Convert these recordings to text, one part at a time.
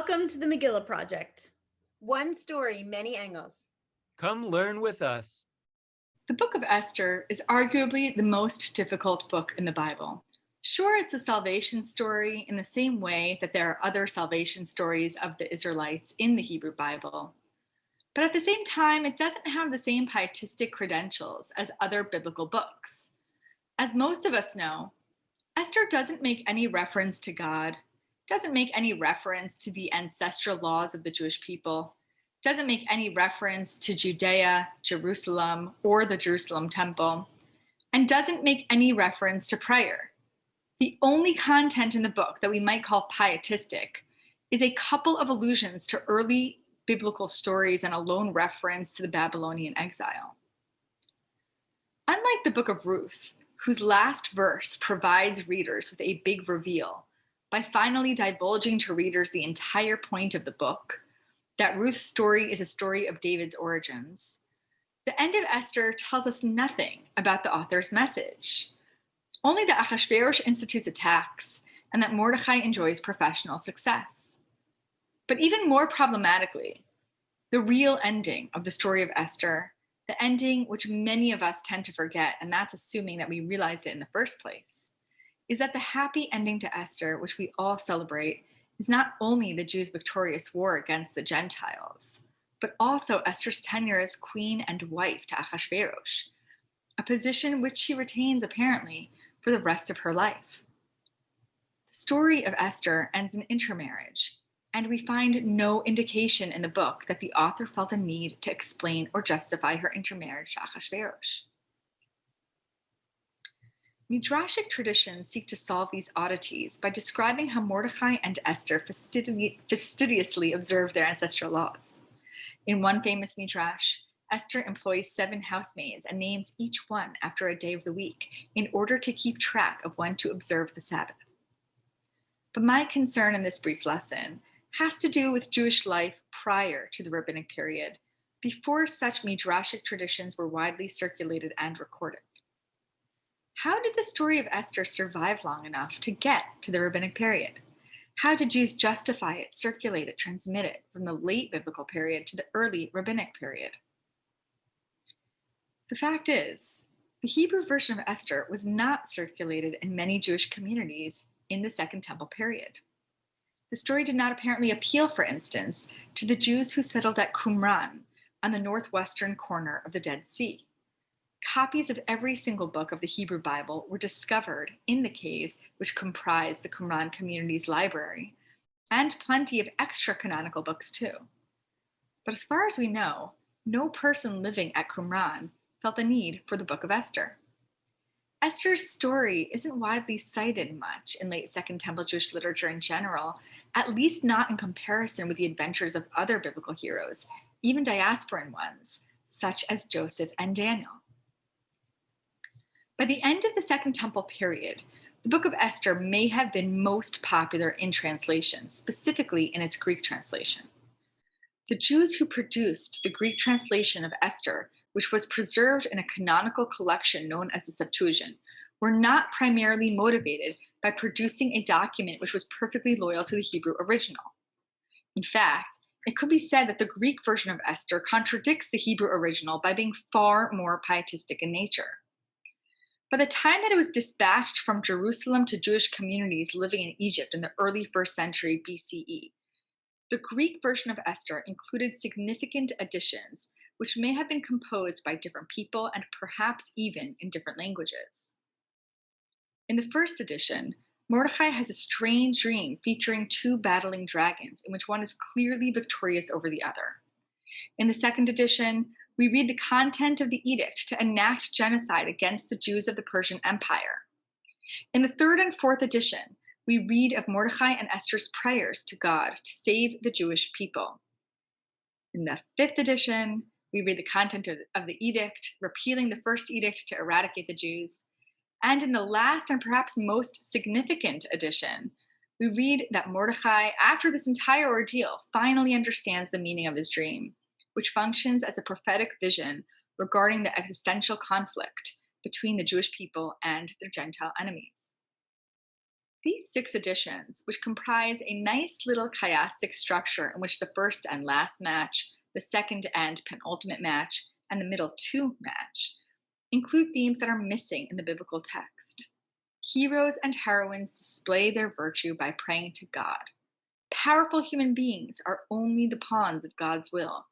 Welcome to the Megillah Project. One story, many angles. Come learn with us. The book of Esther is arguably the most difficult book in the Bible. Sure, it's a salvation story in the same way that there are other salvation stories of the Israelites in the Hebrew Bible. But at the same time, it doesn't have the same pietistic credentials as other biblical books. As most of us know, Esther doesn't make any reference to God, doesn't make any reference to the ancestral laws of the Jewish people, doesn't make any reference to Judea, Jerusalem, or the Jerusalem temple, and doesn't make any reference to prayer. The only content in the book that we might call pietistic is a couple of allusions to early biblical stories and a lone reference to the Babylonian exile. Unlike the book of Ruth, whose last verse provides readers with a big reveal by finally divulging to readers the entire point of the book, that Ruth's story is a story of David's origins, the end of Esther tells us nothing about the author's message, only that Ahasuerus institutes attacks and that Mordecai enjoys professional success. But even more problematically, the real ending of the story of Esther, the ending which many of us tend to forget, and that's assuming that we realized it in the first place, is that the happy ending to Esther, which we all celebrate, is not only the Jews' victorious war against the Gentiles, but also Esther's tenure as queen and wife to Ahasuerus, a position which she retains apparently for the rest of her life. The story of Esther ends in intermarriage, and we find no indication in the book that the author felt a need to explain or justify her intermarriage to Ahasuerus. Midrashic traditions seek to solve these oddities by describing how Mordecai and Esther fastidiously observed their ancestral laws. In one famous midrash, Esther employs 7 housemaids and names each one after a day of the week in order to keep track of when to observe the Sabbath. But my concern in this brief lesson has to do with Jewish life prior to the rabbinic period, before such midrashic traditions were widely circulated and recorded. How did the story of Esther survive long enough to get to the rabbinic period? How did Jews justify it, circulate it, transmit it from the late biblical period to the early rabbinic period? The fact is, the Hebrew version of Esther was not circulated in many Jewish communities in the Second Temple period. The story did not apparently appeal, for instance, to the Jews who settled at Qumran on the northwestern corner of the Dead Sea. Copies of every single book of the Hebrew Bible were discovered in the caves which comprised the Qumran community's library, and plenty of extra canonical books too. But as far as we know, no person living at Qumran felt the need for the book of Esther. Esther's story isn't widely cited much in late Second Temple Jewish literature in general, at least not in comparison with the adventures of other biblical heroes, even diasporan ones, such as Joseph and Daniel. By the end of the Second Temple period, the book of Esther may have been most popular in translation, specifically in its Greek translation. The Jews who produced the Greek translation of Esther, which was preserved in a canonical collection known as the Septuagint, were not primarily motivated by producing a document which was perfectly loyal to the Hebrew original. In fact, it could be said that the Greek version of Esther contradicts the Hebrew original by being far more pietistic in nature. By the time that it was dispatched from Jerusalem to Jewish communities living in Egypt in the early 1st century BCE, the Greek version of Esther included significant additions, which may have been composed by different people and perhaps even in different languages. In the first edition, Mordecai has a strange dream featuring 2 battling dragons, in which one is clearly victorious over the other. In the second edition, we read the content of the edict to enact genocide against the Jews of the Persian Empire. In the 3rd and 4th edition, we read of Mordecai and Esther's prayers to God to save the Jewish people. In the 5th edition, we read the content of the edict, repealing the first edict to eradicate the Jews. And in the last and perhaps most significant edition, we read that Mordecai, after this entire ordeal, finally understands the meaning of his dream, which functions as a prophetic vision regarding the existential conflict between the Jewish people and their Gentile enemies. These 6 editions, which comprise a nice little chiastic structure in which the first and last match, the second and penultimate match, and the middle 2 match, include themes that are missing in the biblical text. Heroes and heroines display their virtue by praying to God. Powerful human beings are only the pawns of God's will.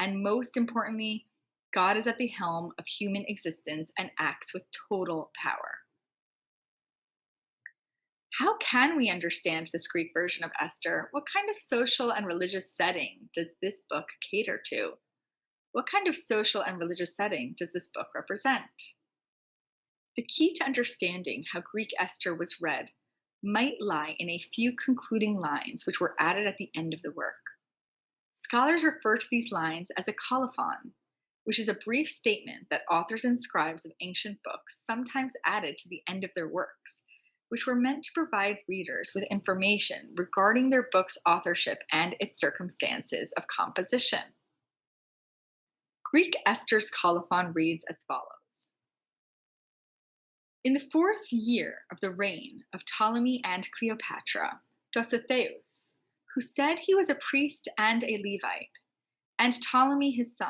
And most importantly, God is at the helm of human existence and acts with total power. How can we understand this Greek version of Esther? What kind of social and religious setting does this book cater to? What kind of social and religious setting does this book represent? The key to understanding how Greek Esther was read might lie in a few concluding lines which were added at the end of the work. Scholars refer to these lines as a colophon, which is a brief statement that authors and scribes of ancient books sometimes added to the end of their works, which were meant to provide readers with information regarding their book's authorship and its circumstances of composition. Greek Esther's colophon reads as follows. In the 4th year of the reign of Ptolemy and Cleopatra, Dositheus, who said he was a priest and a Levite, and Ptolemy his son,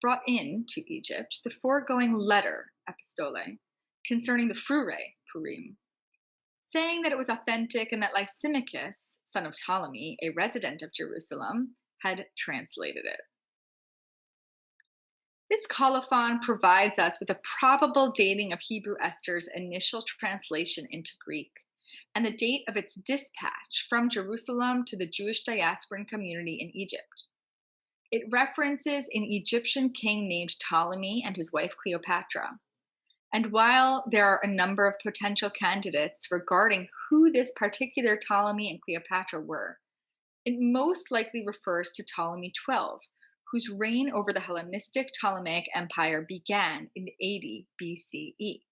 brought in to Egypt the foregoing letter, epistole, concerning the Frure, Purim, saying that it was authentic and that Lysimachus, son of Ptolemy, a resident of Jerusalem, had translated it. This colophon provides us with a probable dating of Hebrew Esther's initial translation into Greek and the date of its dispatch from Jerusalem to the Jewish diasporan community in Egypt. It references an Egyptian king named Ptolemy and his wife Cleopatra. And while there are a number of potential candidates regarding who this particular Ptolemy and Cleopatra were, it most likely refers to Ptolemy XII, whose reign over the Hellenistic Ptolemaic Empire began in 80 BCE.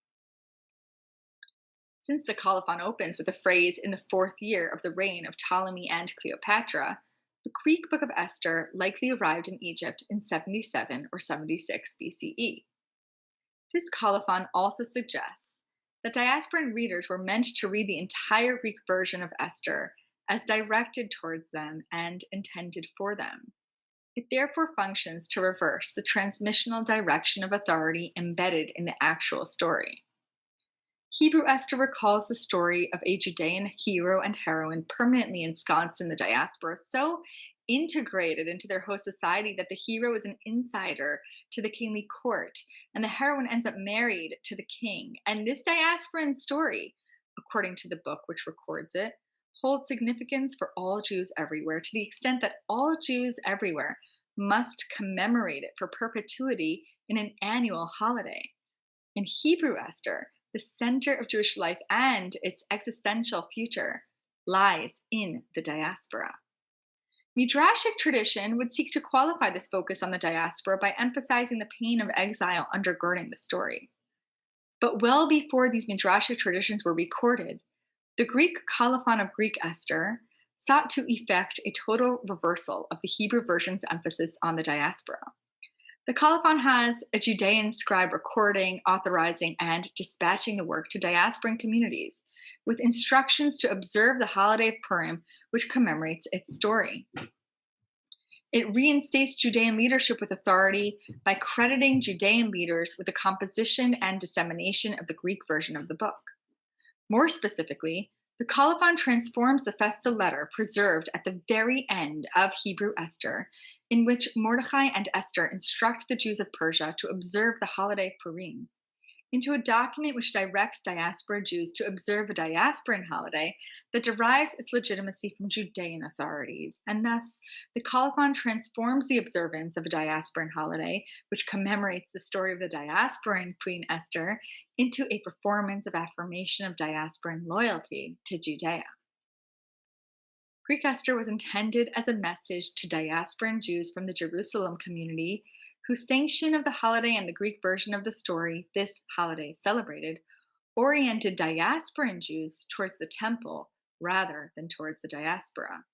Since the colophon opens with the phrase, in the 4th year of the reign of Ptolemy and Cleopatra, the Greek book of Esther likely arrived in Egypt in 77 or 76 BCE. This colophon also suggests that diasporan readers were meant to read the entire Greek version of Esther as directed towards them and intended for them. It therefore functions to reverse the transmissional direction of authority embedded in the actual story. Hebrew Esther recalls the story of a Judean hero and heroine permanently ensconced in the diaspora, so integrated into their host society that the hero is an insider to the kingly court, and the heroine ends up married to the king. And this diasporan story, according to the book which records it, holds significance for all Jews everywhere, to the extent that all Jews everywhere must commemorate it for perpetuity in an annual holiday. In Hebrew Esther, the center of Jewish life and its existential future lies in the diaspora. Midrashic tradition would seek to qualify this focus on the diaspora by emphasizing the pain of exile undergirding the story. But well before these Midrashic traditions were recorded, the Greek colophon of Greek Esther sought to effect a total reversal of the Hebrew version's emphasis on the diaspora. The colophon has a Judean scribe recording, authorizing, and dispatching the work to diasporan communities, with instructions to observe the holiday of Purim, which commemorates its story. It reinstates Judean leadership with authority by crediting Judean leaders with the composition and dissemination of the Greek version of the book. More specifically, the colophon transforms the festal letter preserved at the very end of Hebrew Esther, in which Mordechai and Esther instruct the Jews of Persia to observe the holiday of Purim, into a document which directs diaspora Jews to observe a diasporan holiday that derives its legitimacy from Judean authorities. And thus, the colophon transforms the observance of a diasporan holiday, which commemorates the story of the diasporan Queen Esther, into a performance of affirmation of diasporan loyalty to Judea. Greek Esther was intended as a message to diasporan Jews from the Jerusalem community, whose sanction of the holiday and the Greek version of the story this holiday celebrated oriented diasporan Jews towards the temple rather than towards the diaspora.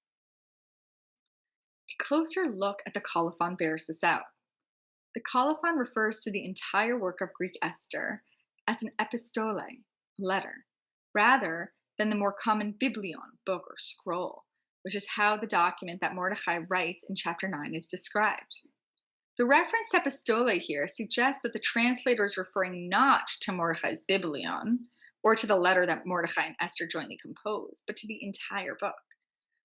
A closer look at the colophon bears this out. The colophon refers to the entire work of Greek Esther as an epistole, a letter, rather than the more common biblion, book or scroll, which is how the document that Mordechai writes in chapter 9 is described. The reference to epistole here suggests that the translator is referring not to Mordechai's biblion or to the letter that Mordechai and Esther jointly composed, but to the entire book.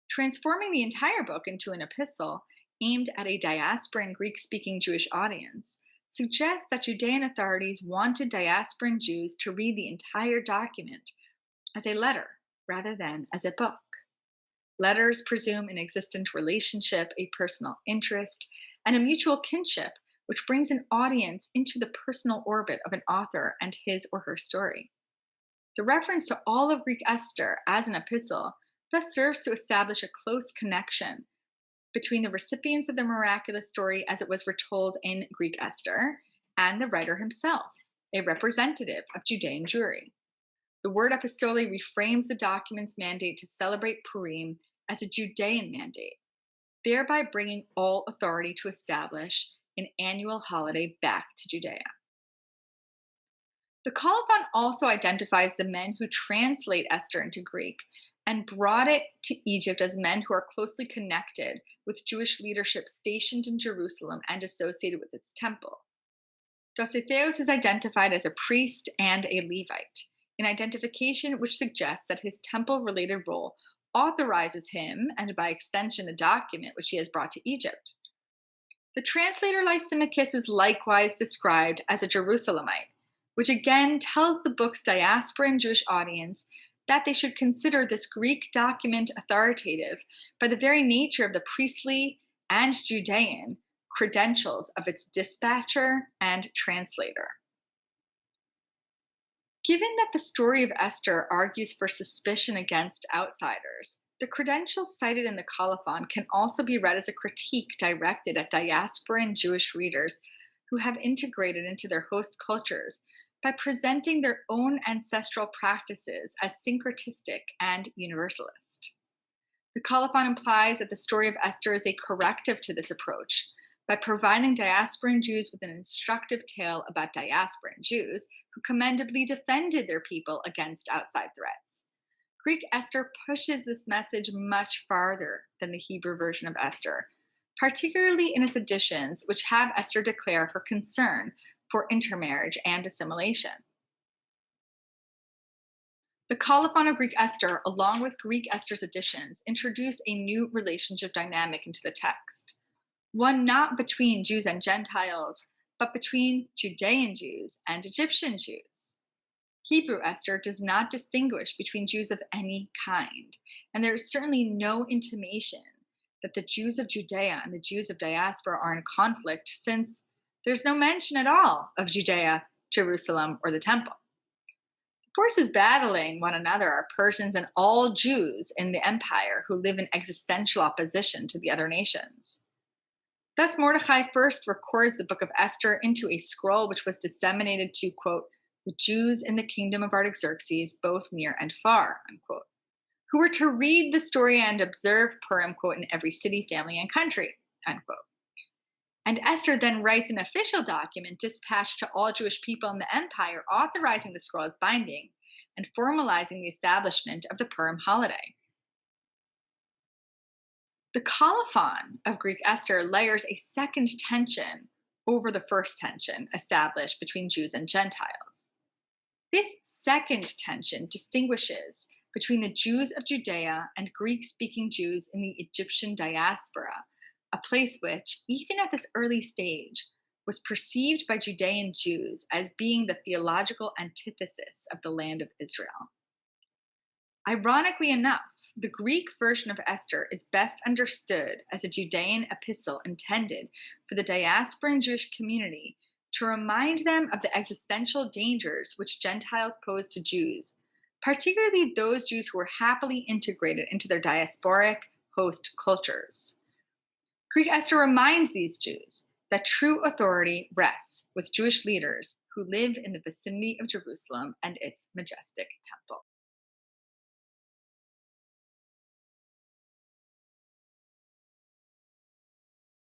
Transforming the entire book into an epistle aimed at a diasporan Greek-speaking Jewish audience suggests that Judean authorities wanted diasporan Jews to read the entire document as a letter rather than as a book. Letters presume an existent relationship, a personal interest, and a mutual kinship, which brings an audience into the personal orbit of an author and his or her story. The reference to all of Greek Esther as an epistle thus serves to establish a close connection between the recipients of the miraculous story as it was retold in Greek Esther and the writer himself, a representative of Judean Jewry. The word epistole reframes the document's mandate to celebrate Purim as a Judean mandate, thereby bringing all authority to establish an annual holiday back to Judea. The colophon also identifies the men who translate Esther into Greek and brought it to Egypt as men who are closely connected with Jewish leadership stationed in Jerusalem and associated with its temple. Dositheus is identified as a priest and a Levite, an identification which suggests that his temple-related role authorizes him, and by extension the document which he has brought to Egypt. The translator Lysimachus is likewise described as a Jerusalemite, which again tells the book's diasporan Jewish audience that they should consider this Greek document authoritative by the very nature of the priestly and Judean credentials of its dispatcher and translator. Given that the story of Esther argues for suspicion against outsiders, the credentials cited in the colophon can also be read as a critique directed at diasporan Jewish readers who have integrated into their host cultures by presenting their own ancestral practices as syncretistic and universalist. The colophon implies that the story of Esther is a corrective to this approach by providing diasporan Jews with an instructive tale about diasporan Jews who commendably defended their people against outside threats. Greek Esther pushes this message much farther than the Hebrew version of Esther, particularly in its additions which have Esther declare her concern for intermarriage and assimilation. The colophon of Greek Esther, along with Greek Esther's additions, introduce a new relationship dynamic into the text, one not between Jews and Gentiles, but between Judean Jews and Egyptian Jews. Hebrew Esther does not distinguish between Jews of any kind, and there is certainly no intimation that the Jews of Judea and the Jews of Diaspora are in conflict, since there's no mention at all of Judea, Jerusalem, or the temple. The forces battling one another are Persians and all Jews in the empire who live in existential opposition to the other nations. Thus, Mordechai first records the book of Esther into a scroll which was disseminated to, quote, the Jews in the kingdom of Artaxerxes, both near and far, unquote, who were to read the story and observe Purim, quote, in every city, family, and country, unquote. And Esther then writes an official document dispatched to all Jewish people in the empire, authorizing the scroll as binding and formalizing the establishment of the Purim holiday. The colophon of Greek Esther layers a second tension over the first tension established between Jews and Gentiles. This second tension distinguishes between the Jews of Judea and Greek-speaking Jews in the Egyptian diaspora, a place which, even at this early stage, was perceived by Judean Jews as being the theological antithesis of the land of Israel. Ironically enough, the Greek version of Esther is best understood as a Judean epistle intended for the diasporan Jewish community to remind them of the existential dangers which Gentiles pose to Jews, particularly those Jews who were happily integrated into their diasporic host cultures. Greek Esther reminds these Jews that true authority rests with Jewish leaders who live in the vicinity of Jerusalem and its majestic temple.